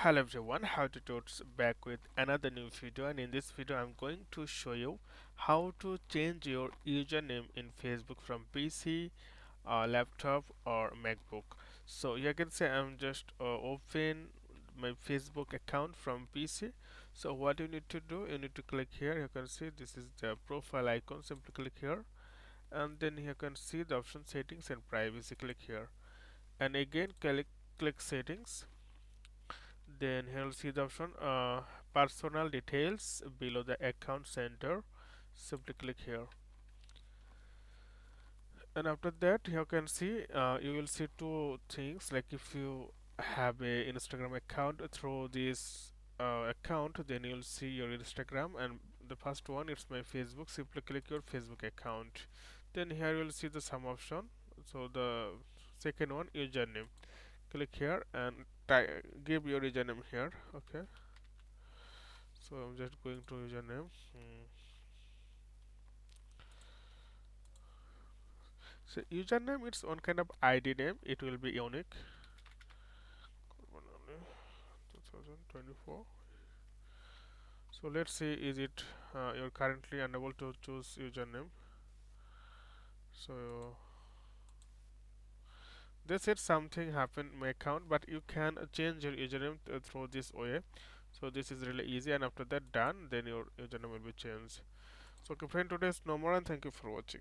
Hello everyone, how to Tots back with another new video, and in this video I'm going to show you how to change your username in Facebook from PC, laptop or MacBook. So you can say I'm just open my Facebook account from PC. So what you need to do, you need to click here. You can see this is the profile icon. Simply click here, and then you can see the option settings and privacy. Click here, and again click settings. Then you'll see the option personal details below the account center. Simply click here, and after that you can see you will see two things, like if you have a Instagram account through this account, then you'll see your Instagram, and the first one is my Facebook. Simply click your Facebook account, then here you will see the some option. So the second one, username. Click here and give your username here. Okay, so I'm just going to username. So username, it's one kind of ID name, it will be unique. 2024. So let's see, is it you're currently unable to choose username. So they said something happened in my account, but you can change your username through this way. So this is really easy, and after that done, then your username will be changed. So okay friend, today is no more, and thank you for watching.